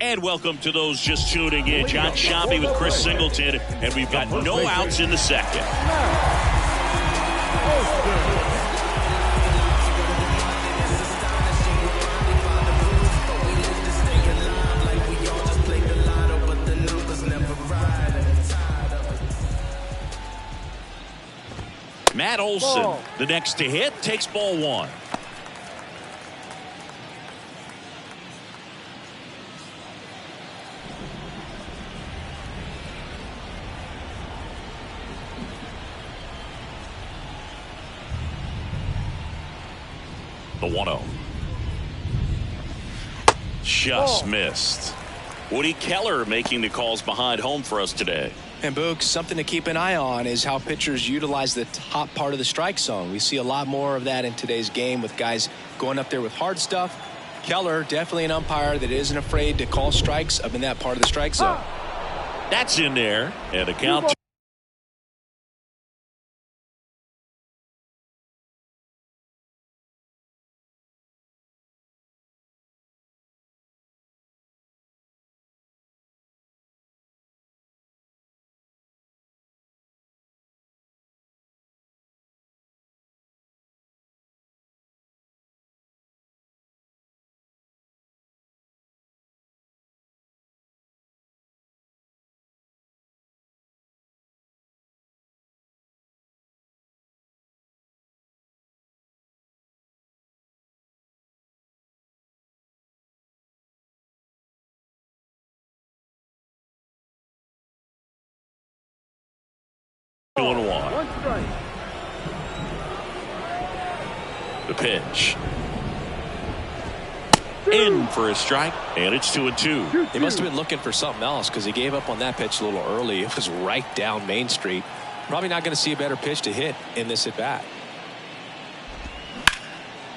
And welcome to those just tuning in. John Shambi with Chris Singleton, and we've got no outs in the second. Matt Olson, the next to hit, takes ball one. The 1-0. Just missed. Woody Keller making the calls behind home for us today. And Boog, something to keep an eye on is how pitchers utilize the top part of the strike zone. We see a lot more of that in today's game with guys going up there with hard stuff. Keller, definitely an umpire that isn't afraid to call strikes up in that part of the strike zone. That's in there, and a count. One. The pitch. In for a strike, and it's 2-2. He must have been looking for something else because he gave up on that pitch a little early. It was right down Main Street. Probably not going to see a better pitch to hit in this at bat.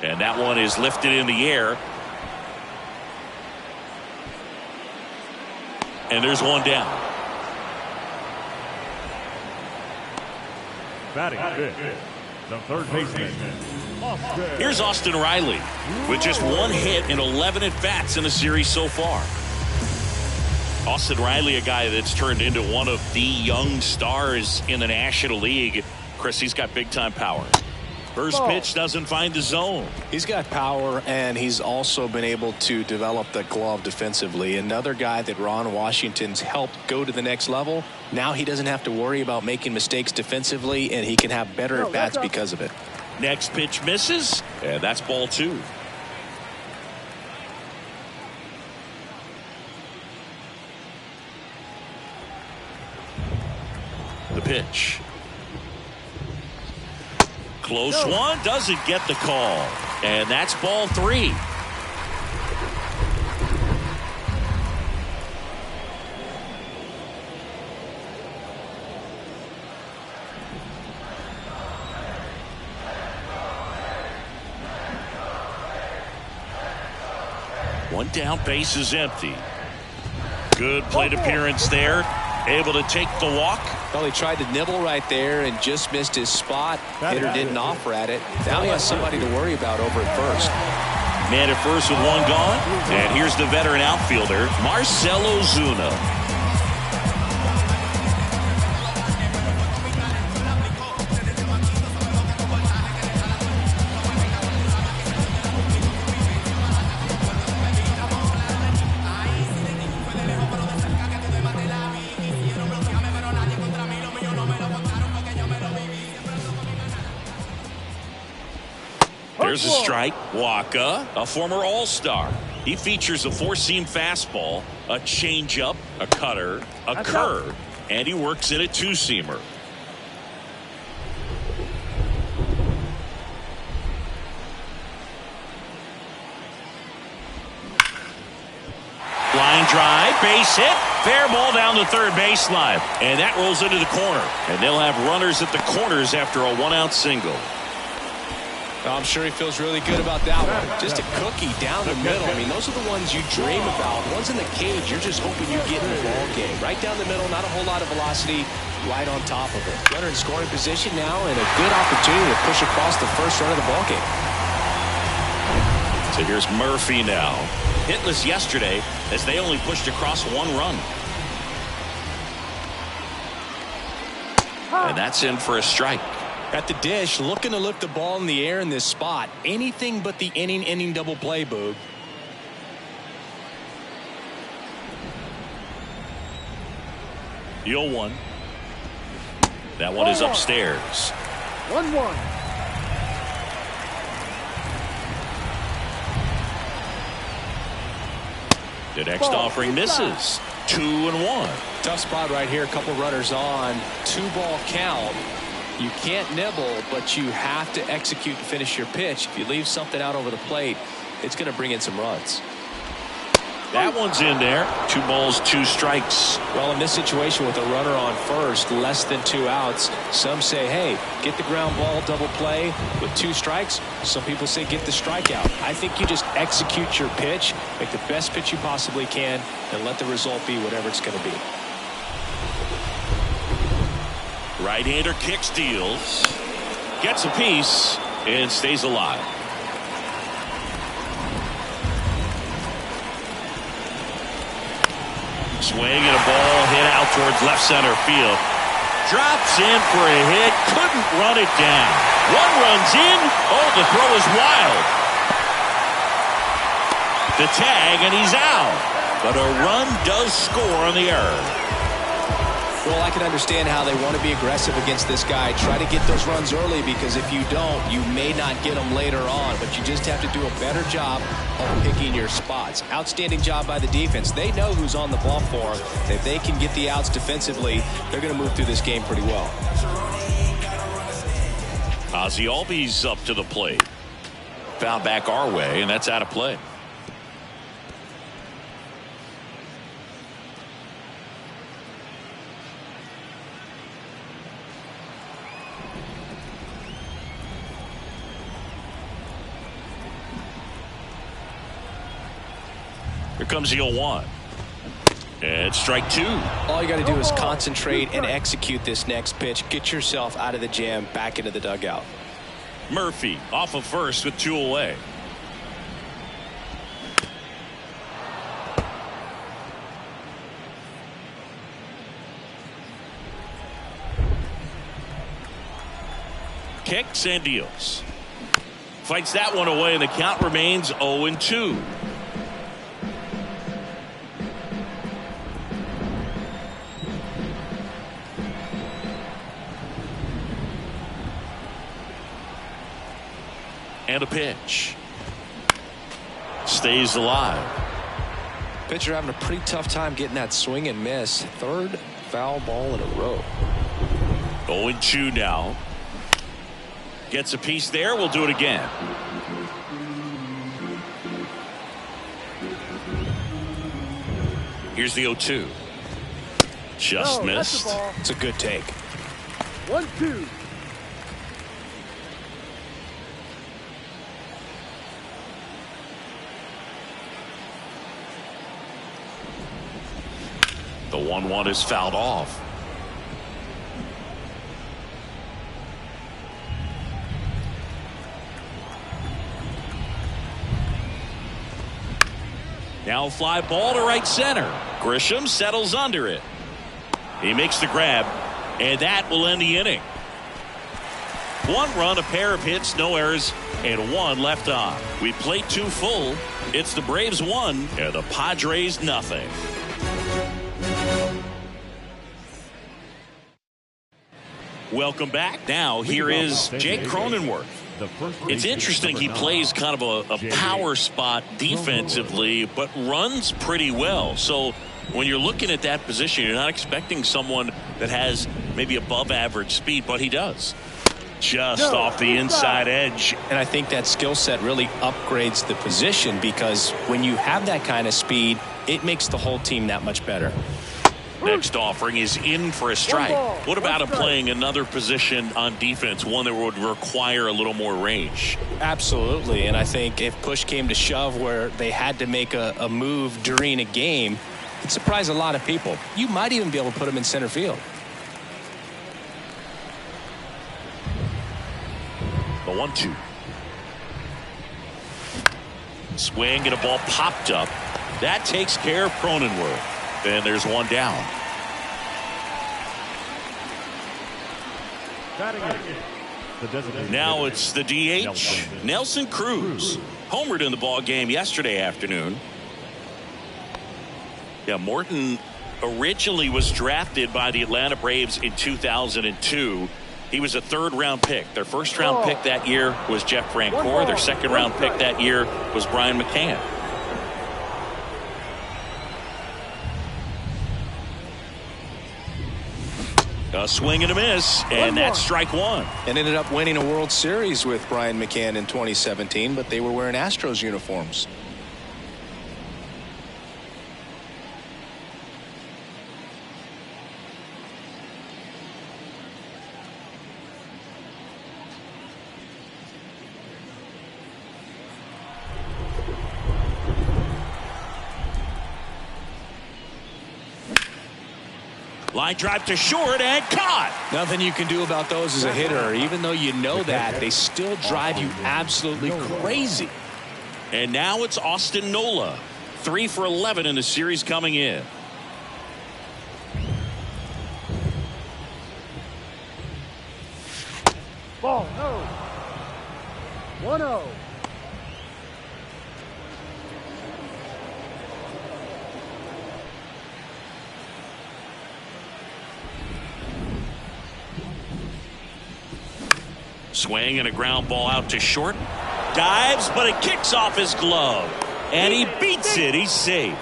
And that one is lifted in the air. And there's one down. Batting fifth, the third baseman. Here's Austin Riley with just one hit in 11 at-bats in the series so far. Austin Riley, a guy that's turned into one of the young stars in the National League. Chris, he's got big-time power. First pitch doesn't find the zone. He's got power, and he's also been able to develop the glove defensively. Another guy that Ron Washington's helped go to the next level. Now he doesn't have to worry about making mistakes defensively, and he can have better at-bats because of it. Next pitch misses, and that's ball two. The pitch. Close one, doesn't get the call. And that's ball three. One down, base is empty. Good plate appearance there. Able to take the walk. Well, he tried to nibble right there and just missed his spot. Hitter didn't offer at it. Now he has somebody to worry about over at first. Man at first with one gone. And here's the veteran outfielder, Marcell Ozuna. There's a strike. Waka, a former All-Star. He features a four-seam fastball, a changeup, a cutter, a curve, and he works in a two-seamer. Line drive, base hit, fair ball down the third baseline, and that rolls into the corner. And they'll have runners at the corners after a one-out single. I'm sure he feels really good about that one. Just a cookie down the middle. I mean, those are the ones you dream about. Ones in the cage, you're just hoping you get in the ball game. Right down the middle, not a whole lot of velocity, right on top of it. Runner in scoring position now, and a good opportunity to push across the first run of the ball game. So here's Murphy now. Hitless yesterday as they only pushed across 1 run. And that's in for a strike. At the dish, looking to lift the ball in the air in this spot. Anything but the inning double play, Boog. The 0-1. That one is upstairs. 1-1. The next offering misses. 2-1. Tough spot right here. A couple runners on. 2-ball count. You can't nibble, but you have to execute and finish your pitch. If you leave something out over the plate, it's going to bring in some runs. That one's in there. 2 balls, 2 strikes. Well, in this situation with a runner on first, less than 2 outs, some say, hey, get the ground ball, double play with 2 strikes. Some people say get the strikeout. I think you just execute your pitch, make the best pitch you possibly can, and let the result be whatever it's going to be. Right-hander kicks, deals, gets a piece, and stays alive. Swing and a ball hit out towards left center field. Drops in for a hit. Couldn't run it down. 1 run's in. Oh, the throw is wild. The tag, and he's out. But a run does score on the error. Well, I can understand how they want to be aggressive against this guy. Try to get those runs early, because if you don't, you may not get them later on. But you just have to do a better job of picking your spots. Outstanding job by the defense. They know who's on the ball for them. If they can get the outs defensively, they're going to move through this game pretty well. Ozzie Albies up to the plate. Foul back our way, and that's out of play. Here comes the 0-1. And strike 2. All you got to do is concentrate and execute this next pitch. Get yourself out of the jam, back into the dugout. Murphy off of first with 2 away. Kicks and deals. Fights that one away, and the count remains 0-2. And a pitch. Stays alive. Pitcher having a pretty tough time getting that swing and miss. 3rd foul ball in a row. 0-2 now. Gets a piece there. We'll do it again. Here's the 0-2. Just missed. It's a good take. 1-2. The 1-1 is fouled off. Now fly ball to right center. Grisham settles under it. He makes the grab, and that will end the inning. 1 run, a pair of hits, no errors, and 1 left on. We played 2 full. It's the Braves 1 and the Padres nothing. Welcome back. Now here is Jake Cronenworth. It's interesting, he plays kind of a power spot defensively, but runs pretty well. So when you're looking at that position, you're not expecting someone that has maybe above average speed, but he does. Just off the inside edge. And I think that skill set really upgrades the position, because when you have that kind of speed, it makes the whole team that much better. Next offering is in for a strike. What about him playing another position on defense, one that would require a little more range? Absolutely, and I think if push came to shove where they had to make a move during a game, it'd surprise a lot of people. You might even be able to put him in center field. The 1-2. Swing and a ball popped up. That takes care of Cronenworth. And there's one down. Now it's the DH, Nelson Cruz. Homered in the ball game yesterday afternoon. Yeah, Morton originally was drafted by the Atlanta Braves in 2002. He was a third-round pick. Their first-round pick that year was Jeff Francoeur. Their second-round pick that year was Brian McCann. A swing and a miss, and that's strike one. And ended up winning a World Series with Brian McCann in 2017, but they were wearing Astros uniforms. Line drive to short and caught. Nothing you can do about those as a hitter. Even though you know that, they still drive you absolutely crazy. And now it's Austin Nola. 3 for 11 in the series coming in. Ball, no. 1-0. Swing and a ground ball out to short. Dives, but it kicks off his glove. And he beats it. He's safe.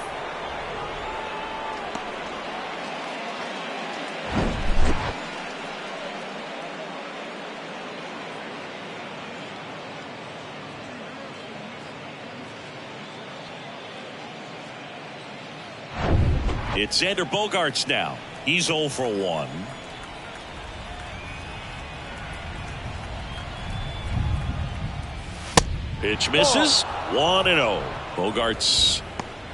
It's Xander Bogaerts now. He's 0 for 1. Pitch misses. 1-0. Bogaerts,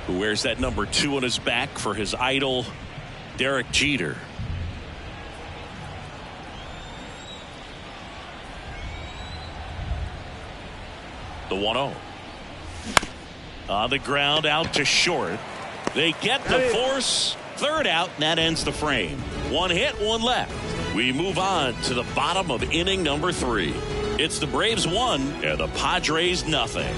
who wears that number 2 on his back for his idol, Derek Jeter. The 1-0. On the ground out to short. They get the force. Third out, and that ends the frame. 1 hit, 1 left. We move on to the bottom of inning number 3. It's the Braves 1 and the Padres nothing.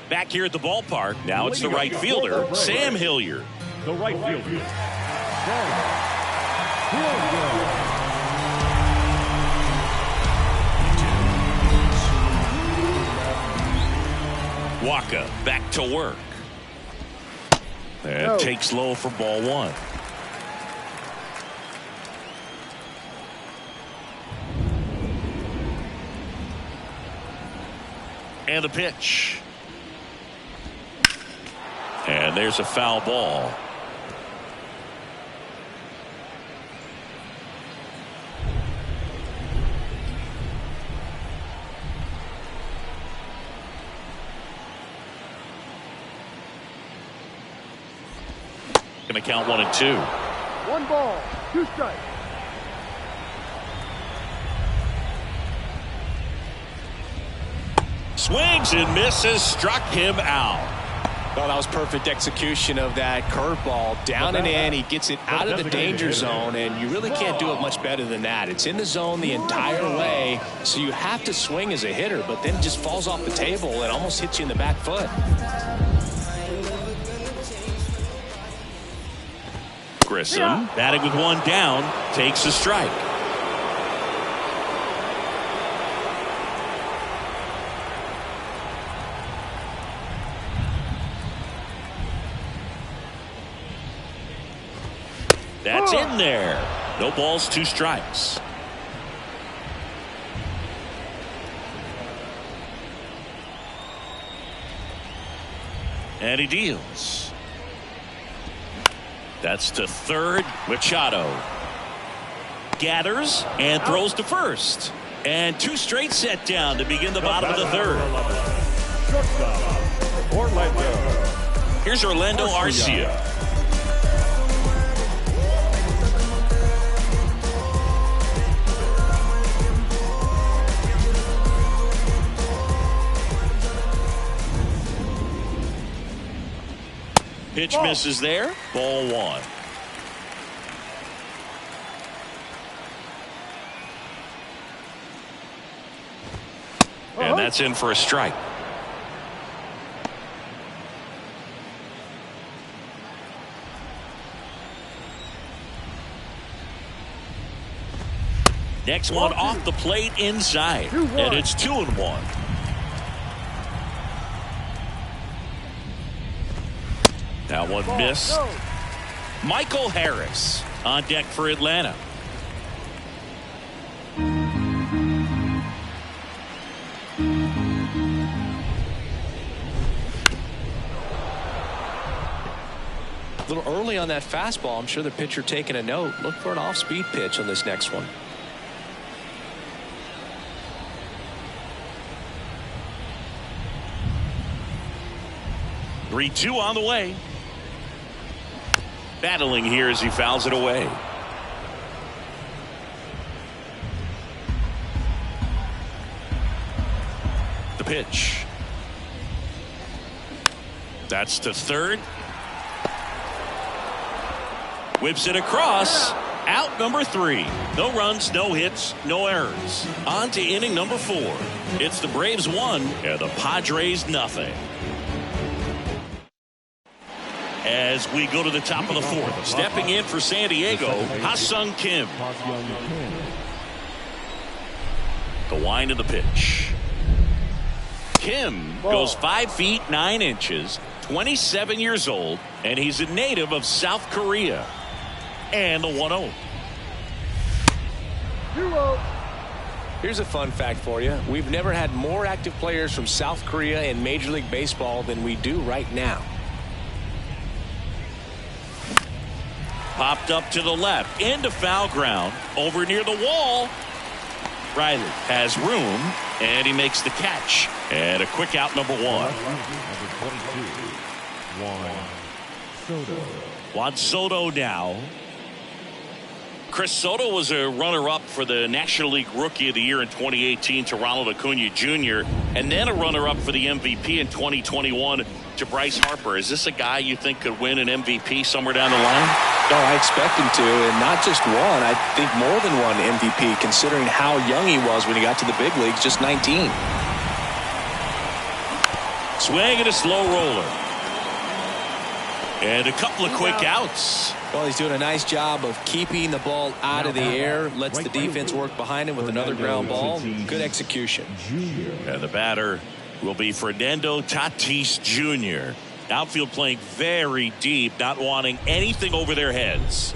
Back here at the ballpark, now it's the right fielder, Sam Hilliard. The right fielder, Sam Hilliard. Waka back to work. And takes low for ball 1. And the pitch. And there's a foul ball. Going to count 1 and 2. 1 ball, 2 strikes. Swings and misses, struck him out. Well, that was perfect execution of that curveball. Down and in, he gets it out of the danger zone, and you really can't do it much better than that. It's in the zone the entire way, so you have to swing as a hitter, but then it just falls off the table and almost hits you in the back foot. Grissom, batting with 1 down, takes a strike. That's in there. No balls, 2 strikes. And he deals. That's to third. Machado gathers and throws to first. And 2 straight set down to begin the bottom of the 3rd. Here's Orlando Arcia. Pitch misses there. Ball one. And that's in for a strike. Next one off the plate inside. And it's 2-1. That one missed. Michael Harris on deck for Atlanta. A little early on that fastball. I'm sure the pitcher taking a note. Look for an off-speed pitch on this next one. 3-2 on the way. Battling here as he fouls it away. The pitch. That's to third. Whips it across. Out number 3. No runs, no hits, no errors. On to inning number 4. It's the Braves 1 and the Padres nothing. As we go to the top of the 4th, stepping in for San Diego, Ha-Sung Kim. The wind of the pitch. Kim goes 5 feet 9 inches, 27 years old, and he's a native of South Korea. And the 1-0. Here's a fun fact for you. We've never had more active players from South Korea in Major League Baseball than we do right now. Popped up to the left, into foul ground, over near the wall. Riley has room, and he makes the catch. And a quick out, number 1. Juan Soto now. Chris Soto was a runner-up for the National League Rookie of the Year in 2018 to Ronald Acuna Jr. and then a runner-up for the MVP in 2021 to Bryce Harper. Is this a guy you think could win an MVP somewhere down the line? No, I expect him to, and not just one. I think more than one MVP, considering how young he was when he got to the big leagues, just 19. Swing and a slow roller. And a couple of quick outs. Well, he's doing a nice job of keeping the ball out of the air. Lets the defense work behind him with another ground ball. Good execution. And the batter will be Fernando Tatis Jr. Outfield playing very deep, not wanting anything over their heads.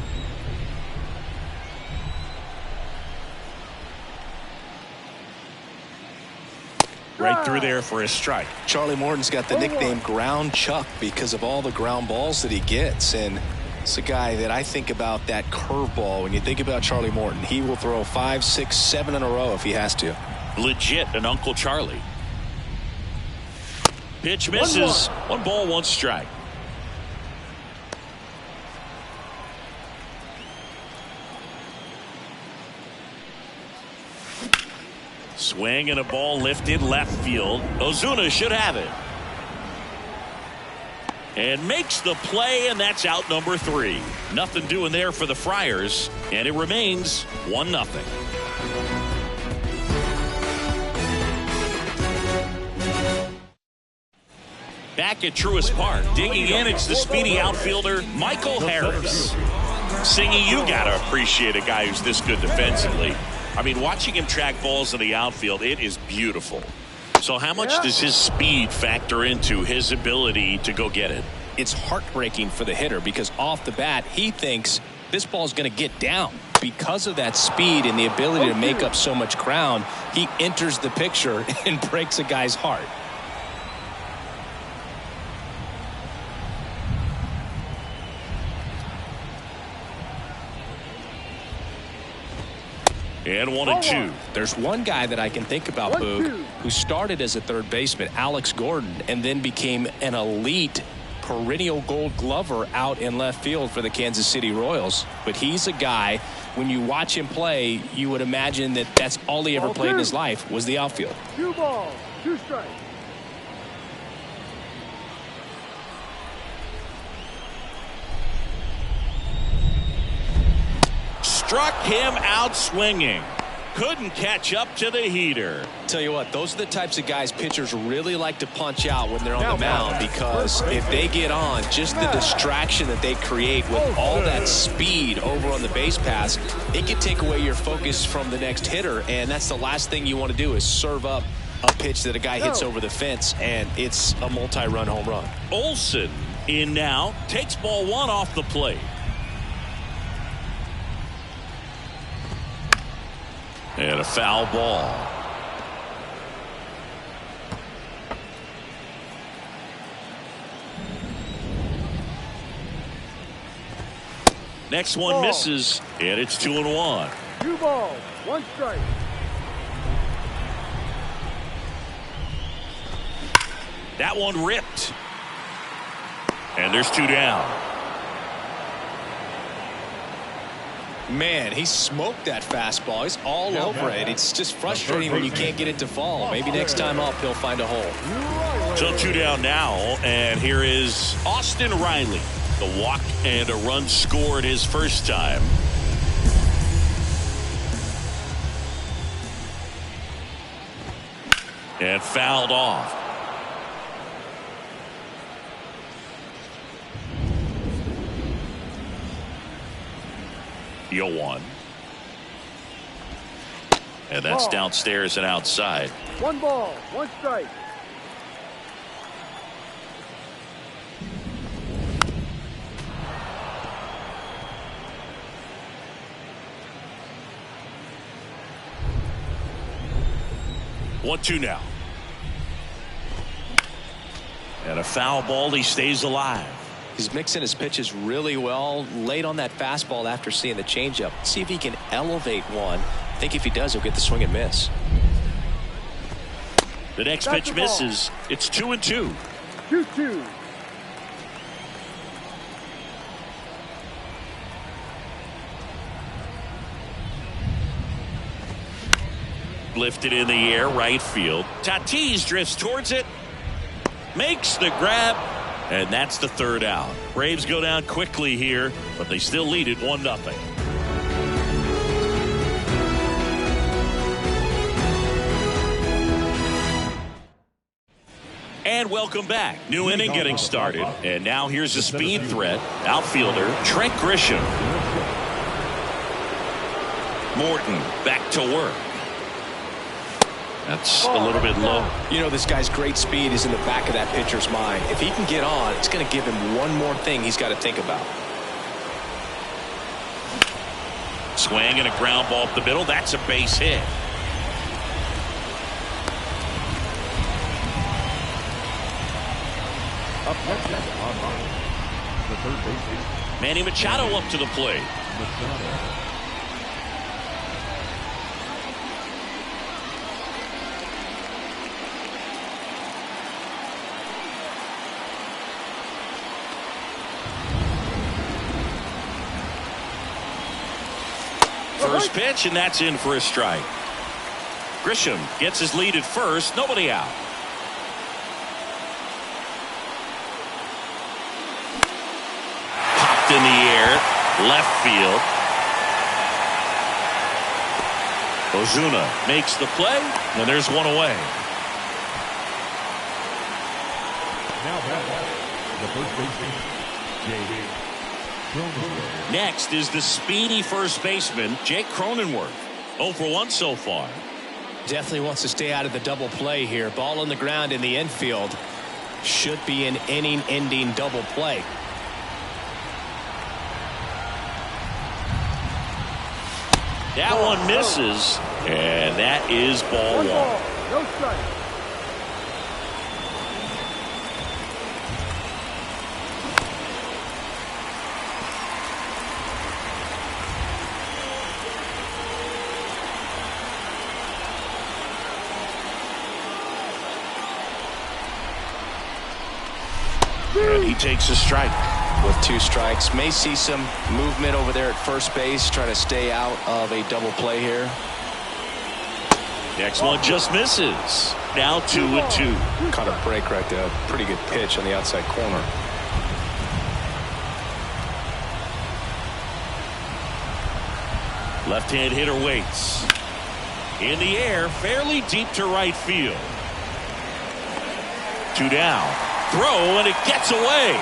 Right through there for a strike. Charlie Morton's got the nickname Ground Chuck because of all the ground balls that he gets. And it's a guy that I think about that curveball. When you think about Charlie Morton, he will throw 5, 6, 7 in a row if he has to. Legit an Uncle Charlie. Pitch misses. 1 ball, 1 strike. Swing and a ball lifted left field. Ozuna should have it. And makes the play, and that's out number 3. Nothing doing there for the Friars, and it remains 1-0. Back at Truist Park, digging in, it's the speedy outfielder, Michael Harris. Singy, you got to appreciate a guy who's this good defensively. I mean, watching him track balls in the outfield, it is beautiful. So how much does his speed factor into his ability to go get it? It's heartbreaking for the hitter because off the bat, he thinks this ball is going to get down. Because of that speed and the ability to make up so much ground, he enters the picture and breaks a guy's heart. And 1-2. There's one guy that I can think about, Boog, who started as a third baseman, Alex Gordon, and then became an elite perennial gold glover out in left field for the Kansas City Royals. But he's a guy, when you watch him play, you would imagine that that's all he ever played in his life was the outfield. 2 balls, 2 strikes. struck him out swinging. Couldn't catch up to the heater. Tell you what, those are the types of guys pitchers really like to punch out when they're on the mound, because if they get on, just the distraction that they create with all that speed over on the base pass, it can take away your focus from the next hitter, and that's the last thing you want to do is serve up a pitch that a guy hits over the fence, and it's a multi-run home run. Olsen in now, takes ball one off the plate. And a foul ball. Next one misses, and it's 2-1. 2 balls, 1 strike. That one ripped. And there's 2 down. Man, he smoked that fastball. He's all over it. It's just frustrating when you can't get it to fall. Maybe next time up he'll find a hole. So 2 down now, and here is Austin Riley. The walk and a run scored his first time. And fouled off. Deal 1. And that's downstairs and outside. 1 ball, 1 strike. One, 2 now. And a foul ball. He stays alive. He's mixing his pitches really well. Late on that fastball after seeing the changeup. See if he can elevate one. I think if he does, he'll get the swing and miss. The next pitch misses. It's 2-2. 2-2. Lifted in the air, right field. Tatis drifts towards it. Makes the grab. And that's the 3rd out. Braves go down quickly here, but they still lead it 1-0. And welcome back. New inning getting started. And now here's a speed threat. Outfielder Trent Grisham. Morton back to work. That's a little bit low. You know, this guy's great speed is in the back of that pitcher's mind. If he can get on, it's going to give him one more thing he's got to think about. Swing and a ground ball up the middle. That's a base hit. Up next online, the third baseman, Manny Machado up to the plate. Machado. First pitch, and that's in for a strike. Grisham gets his lead at first. Nobody out. Popped in the air. Left field. Ozuna makes the play, and there's one away. Now back, the first baseman, Jake Cronenworth. Next is the speedy first baseman, Jake Cronenworth. 0 for 1 so far. Definitely wants to stay out of the double play here. Ball on the ground in the infield. Should be an inning-ending double play. That one misses, and that is ball 1 1. ball, no strike. And he takes a strike. With 2 strikes, may see some movement over there at first base, trying to stay out of a double play here. Next one just misses. Now 2-2. Caught a break right there. Pretty good pitch on the outside corner. Left-hand hitter waits. In the air, fairly deep to right field. 2 down. Throw, and it gets away.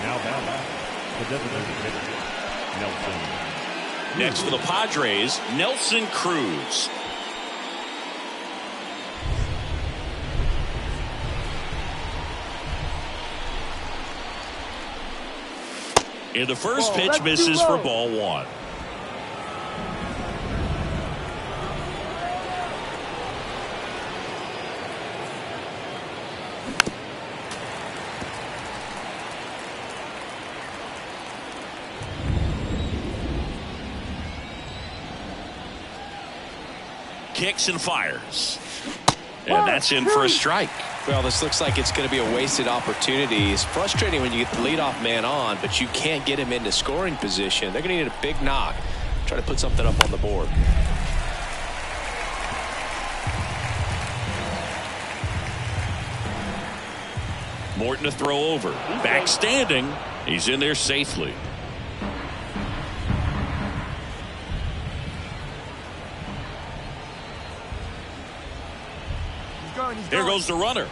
Now back, the designated hitter, Nelson. Next for the Padres, Nelson Cruz. And the first pitch misses for ball 1. Kicks and fires. And that's in for a strike. Well, this looks like it's going to be a wasted opportunity. It's frustrating when you get the leadoff man on, but you can't get him into scoring position. They're going to need a big knock. Try to put something up on the board. Morton to throw over. Back standing. He's in there safely. There goes the runner.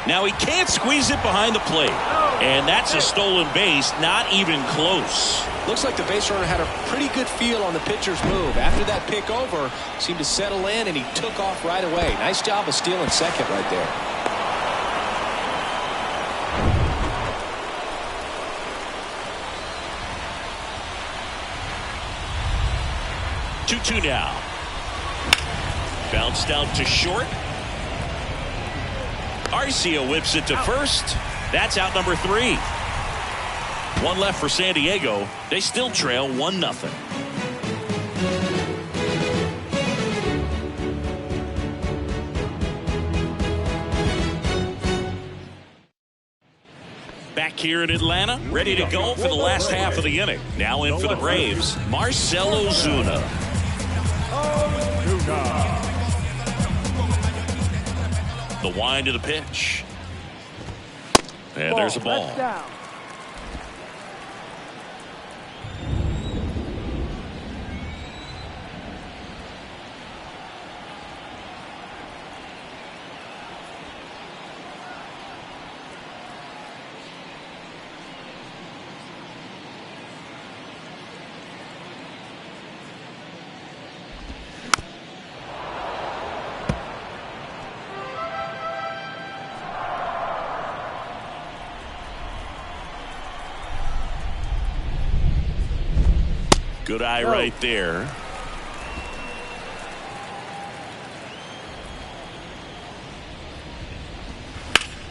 Now he can't squeeze it behind the plate. And that's a stolen base, not even close. Looks like the base runner had a pretty good feel on the pitcher's move. After that pick over, seemed to settle in, and he took off right away. Nice job of stealing second right there. Two now. Bounced out to short. Arcia whips it to first. That's out number 3. 1 left for San Diego. They still trail 1-0. Back here in Atlanta, ready to go for the last half of the inning. Now in for the Braves, Marcell Ozuna. The wind of the pitch. And there's a ball. Good eye right there.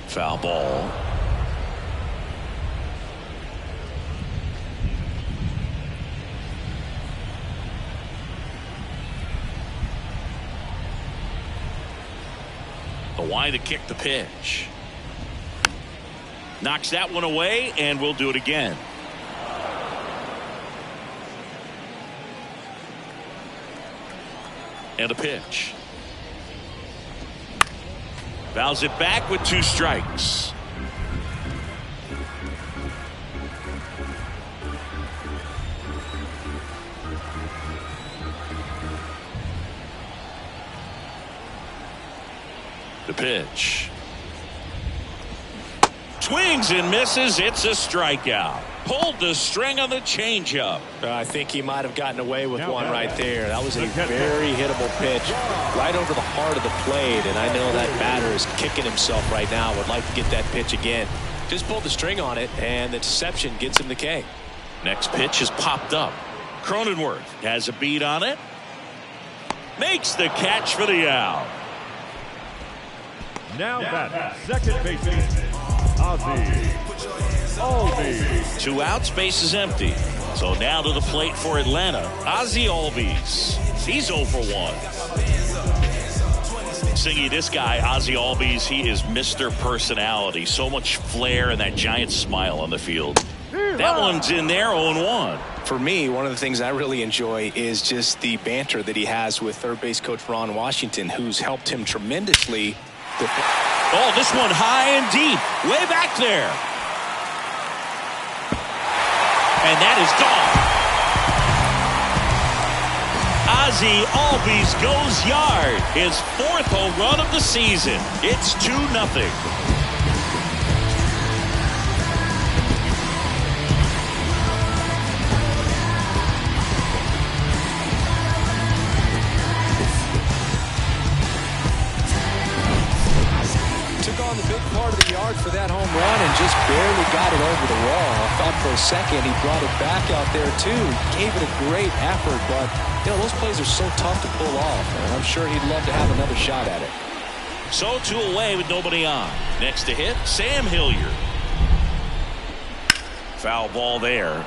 Foul ball. The wind to kick the pitch. Knocks that one away, and we'll do it again. And a pitch. Fouls it back with 2 strikes. The pitch. Swings and misses. It's a strikeout. Pulled the string on the changeup. I think he might have gotten away with one right there. That was a very hittable pitch right over the heart of the plate, and I know that batter is kicking himself right now. Would like to get that pitch again. Just pulled the string on it, and the deception gets him the K. Next pitch is popped up. Cronenworth has a beat on it. Makes the catch for the out. Now back, second baseman, Ozzie Albies. 2 outs, base is empty. So now to the plate for Atlanta, Ozzie Albies. He's 0 for 1. Singy, this guy, Ozzie Albies, he is Mr. Personality. So much flair and that giant smile on the field. That one's in there, 0-1. For me, one of the things I really enjoy is just the banter that he has with third base coach Ron Washington, who's helped him tremendously. Oh, this one high and deep, way back there. And that is gone. Ozzie Albies goes yard. His 4th home run of the season. It's 2-0. On the big part of the yard for that home run and just barely got it over the wall. I thought for a second he brought it back out there too. Gave it a great effort, but those plays are so tough to pull off, and I'm sure he'd love to have another shot at it. So 2 away with nobody on. Next to hit, Sam Hilliard. Foul ball there.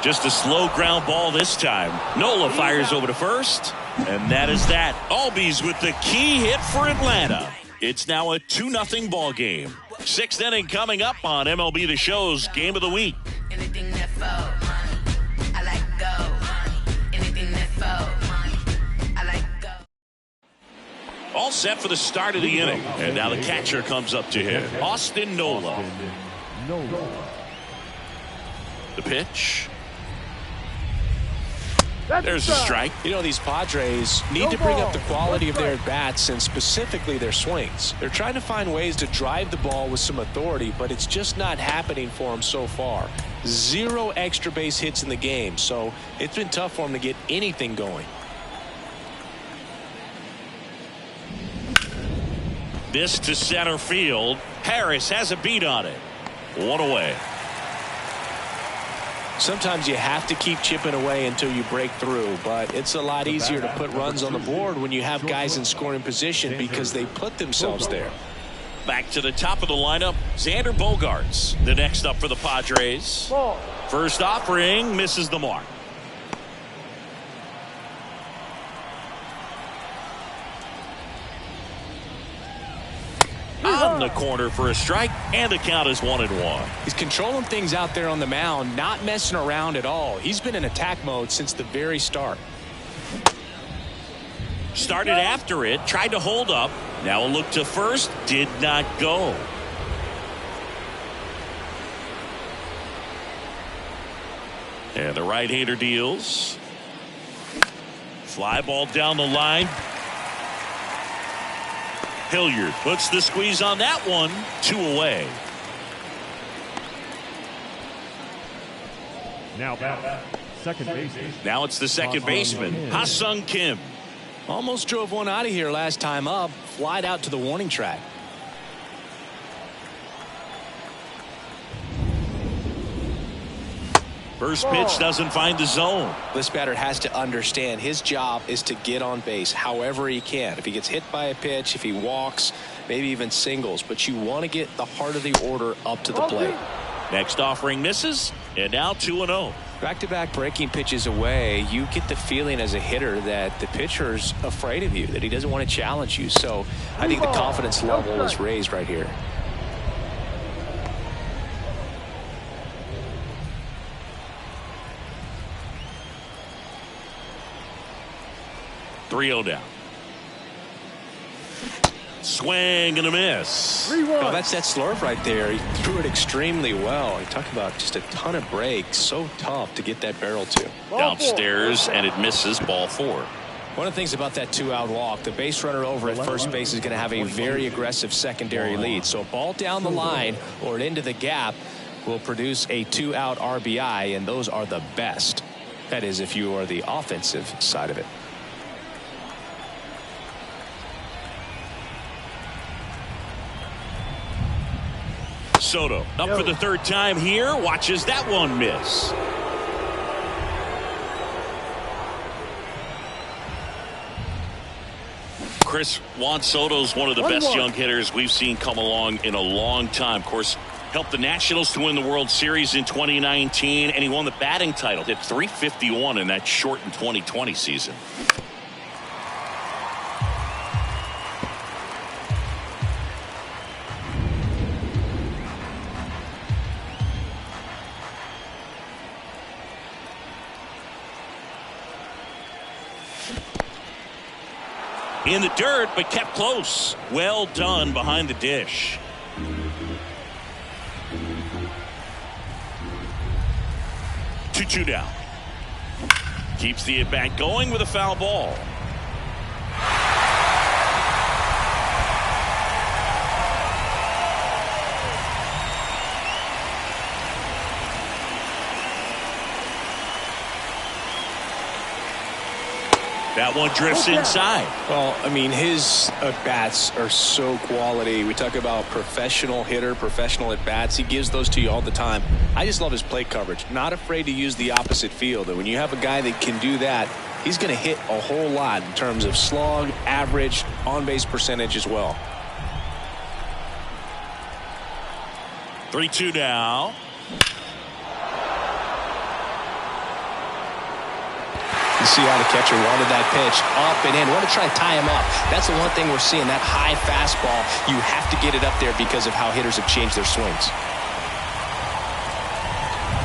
Just a slow ground ball this time. Nola fires over to first. And that is that. Albies with the key hit for Atlanta. It's now a 2-0 ball game. 6th inning coming up on MLB The Show's Game of the Week. Anything that money, I like go. Anything that money, I like go. All set for the start of the inning. And now the catcher comes up to him. Austin Nola. The pitch. There's a strike. These Padres need to bring up the quality of their at-bats and specifically their swings. They're trying to find ways to drive the ball with some authority, but it's just not happening for them so far. 0 extra base hits in the game, so it's been tough for them to get anything going. This to center field. Harris has a beat on it. 1 away. Sometimes you have to keep chipping away until you break through, but it's a lot easier to put runs on the board when you have guys in scoring position because they put themselves there. Back to the top of the lineup, Xander Bogaerts, the next up for the Padres. First offering misses the mark. On the corner for a strike, and the count is 1-1. He's controlling things out there on the mound, not messing around at all. He's been in attack mode since the very start. Started after it, tried to hold up. Now a look to first, did not go. And the right-hander deals. Fly ball down the line. Hilliard puts the squeeze on that one. 2 away. Now back. Second baseman. Now it's the second baseman, Ha-Sung Kim. Almost drove one out of here last time up. Flied out to the warning track. First pitch doesn't find the zone. This batter has to understand his job is to get on base however he can. If he gets hit by a pitch, if he walks, maybe even singles, but you want to get the heart of the order up to the plate. Next offering misses, and now 2-0. Back-to-back breaking pitches away, you get the feeling as a hitter that the pitcher's afraid of you, that he doesn't want to challenge you. So I think the confidence level is raised right here. Down. Swing and a miss. Oh, that's that slurve right there. He threw it extremely well. You talk about just a ton of breaks. So tough to get that barrel to. Downstairs, and it misses. Ball 4. One of the things about that 2-out walk, the base runner over at first base is going to have a very aggressive secondary lead. So a ball down the line or into the gap will produce a 2-out RBI, and those are the best. That is, if you are the offensive side of it. Soto up for the 3rd time here, watches that one miss. Chris, Juan Soto's one of the best young hitters we've seen come along in a long time. Of course, helped the Nationals to win the World Series in 2019, and he won the batting title. Hit .351 in that shortened 2020 season. In the dirt, but kept close. Well done behind the dish. Two down. Keeps the at-bat going with a foul ball. That one drifts inside. Well, I mean, his at-bats are so quality. We talk about professional hitter, professional at-bats. He gives those to you all the time. I just love his plate coverage. Not afraid to use the opposite field. And when you have a guy that can do that, he's going to hit a whole lot in terms of slug, average, on-base percentage as well. 3-2 now. You see how the catcher wanted that pitch up and in. Want to try to tie him up. That's the one thing we're seeing, that high fastball. You have to get it up there because of how hitters have changed their swings.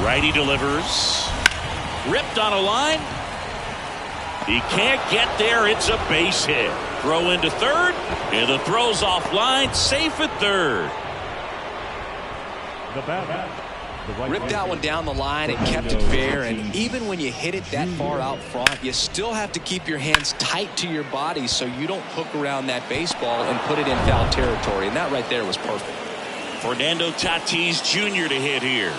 Righty delivers. Ripped on a line. He can't get there. It's a base hit. Throw into third. And the throw's offline. Safe at third. The batter. Ripped that one down the line and kept it fair. And even when you hit it that far out front, you still have to keep your hands tight to your body so you don't hook around that baseball and put it in foul territory. And that right there was perfect. Fernando Tatis Jr. to hit here.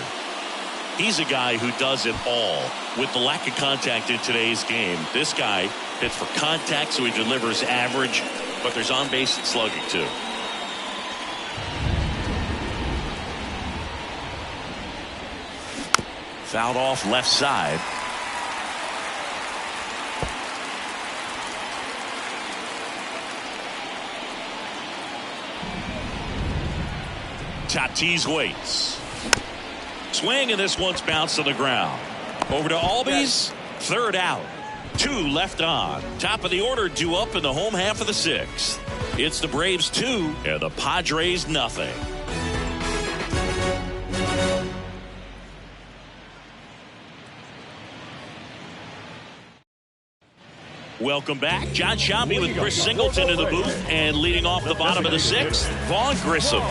He's a guy who does it all. With the lack of contact in today's game, this guy hits for contact, so he delivers average, but there's on-base and slugging too. Fouled off left side. Tatis waits. Swing, and this one's bounced to the ground. Over to Albies. Third out. 2 left on. Top of the order due up in the home half of the 6th. It's the Braves 2 and the Padres nothing. Welcome back. John Shambi with Chris Singleton in the booth, and leading off the bottom of the 6th, Vaughn Grissom.